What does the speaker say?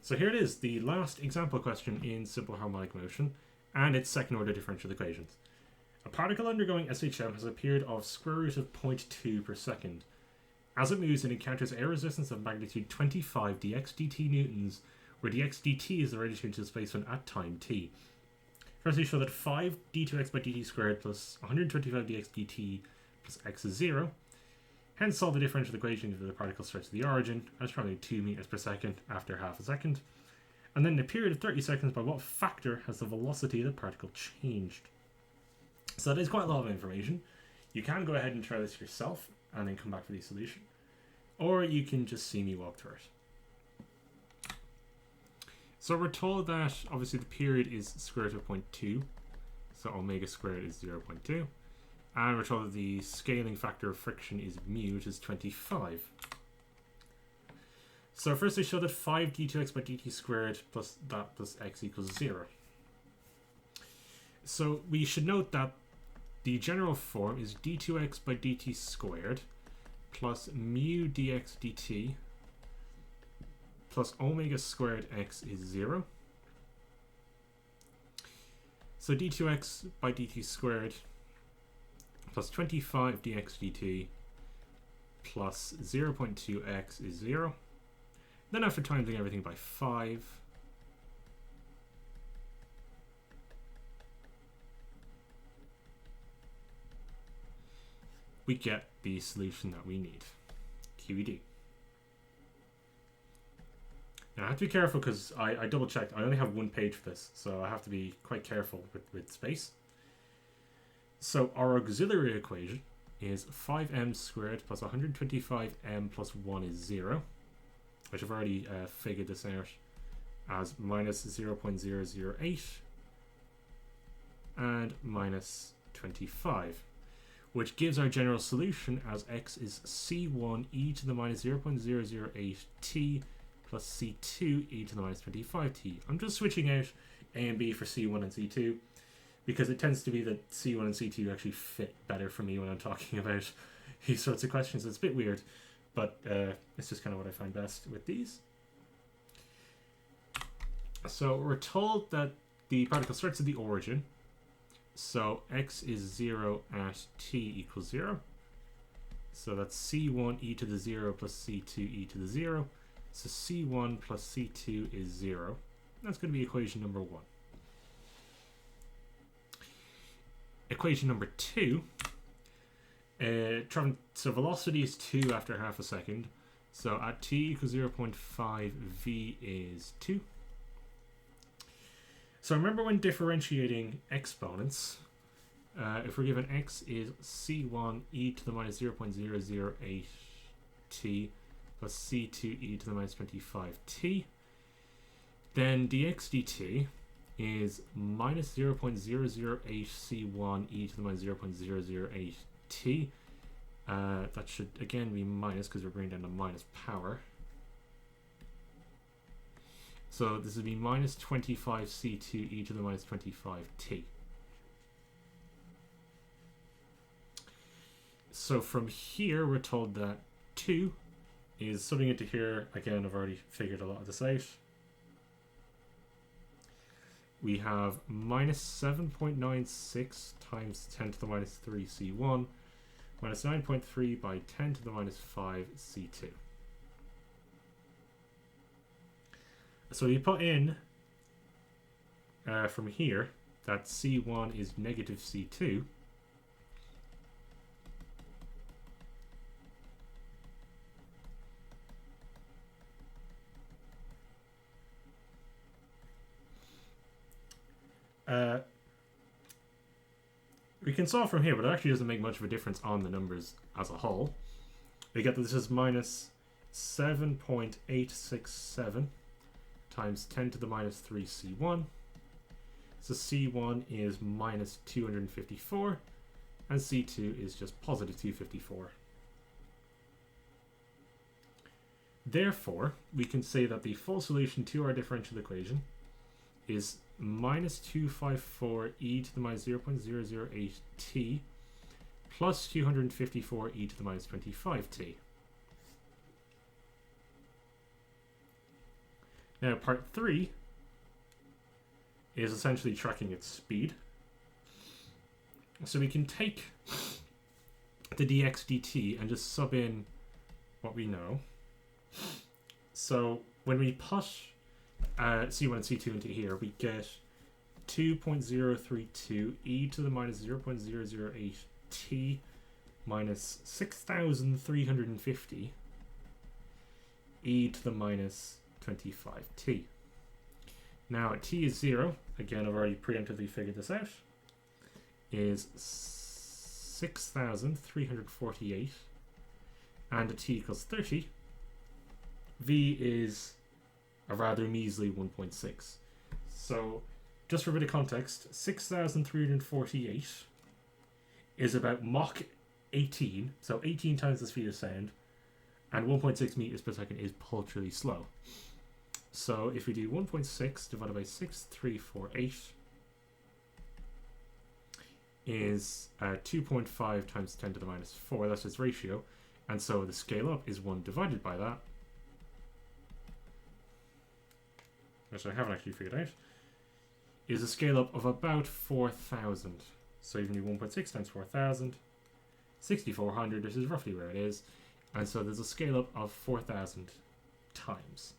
So here it is, the last example question in simple harmonic motion and its second order differential equations. A particle undergoing SHM has a period of square root of 0.2 per second. As it moves, it encounters air resistance of magnitude 25 dx dt newtons, where dx dt is the rate of change of displacement at time t. First, we show that 5 d2x by dt squared plus 125 dx dt plus x is 0. Hence, solve the differential equation if the particle starts at the origin at approximately 2 meters per second after half a second. And then in a period of 30 seconds, by what factor has the velocity of the particle changed? So that is quite a lot of information. You can go ahead and try this yourself and then come back for the solution. Or you can just see me walk through it. So we're told that obviously the period is square root of 0.2. So omega squared is 0.2. And we're told that the scaling factor of friction is mu, which is 25. So first we show that 5 d2x by dt squared plus that plus x equals 0. So we should note that the general form is d2x by dt squared plus mu dx dt plus omega squared x is 0. So d2x by dt squared plus 25 dx dt plus 0.2x is 0. Then after timesing everything by 5, we get the solution that we need, QED. Now I have to be careful because I double checked. I only have one page for this, so I have to be quite careful with space. So our auxiliary equation is 5m squared plus 125m plus 1 is 0, which I've already figured this out as minus 0.008 and minus 25, which gives our general solution as x is c1 e to the minus 0.008 t plus c2 e to the minus 25t. I'm just switching out a and b for c1 and c2 because it tends to be that c1 and c2 actually fit better for me when I'm talking about these sorts of questions. It's a bit weird, but it's just kind of what I find best with these. So we're told that the particle starts at the origin. So x is 0 at t equals 0. So that's c1 e to the 0 plus c2 e to the 0. So c1 plus c2 is 0. That's going to be equation number 1. Equation number 2. So velocity is 2 after half a second. So at t equals 0.5, v is 2. So remember when differentiating exponents, if we're given x is c1 e to the minus 0.008 t plus c2 e to the minus 25t, then dx dt is minus 0.008 c1 e to the minus 0.008 t. That should again be minus because we're bringing down the minus power. So this would be minus 25 c2 e to the minus 25t. So from here we're told that 2 is subbing into here. Again, I've already figured a lot of this out. We have minus 7.96 times 10 to the minus 3 c1 minus 9.3 by 10 to the minus 5 c2. So you put in from here that c1 is negative c2. We can solve from here, but it actually doesn't make much of a difference on the numbers as a whole. We get that this is minus 7.867 times 10 to the minus 3 c1. So c1 is minus 254 and c2 is just positive 254. Therefore, we can say that the full solution to our differential equation is minus 254 e to the minus 0.008 t plus 254 e to the minus 25t. Now, part 3 is essentially tracking its speed. So we can take the dx dt and just sub in what we know. So when we put C1 and C2 into here, we get 2.032 e to the minus 0.008 t minus 6,350 e to the minus 25t. Now at t is 0, again I've already preemptively figured this out, is 6,348, and at t equals 30, v is a rather measly 1.6. So just for a bit of context, 6,348 is about Mach 18, so 18 times the speed of sound, and 1.6 meters per second is paltrily slow. So if we do 1.6 divided by 6,348 is 2.5 times 10 to the minus 4, that's its ratio, and so the scale up is 1 divided by that, which I haven't actually figured out, is a scale up of about 4,000. So you can do 1.6 times 4,000, 6,400, this is roughly where it is, and so there's a scale up of 4,000 times.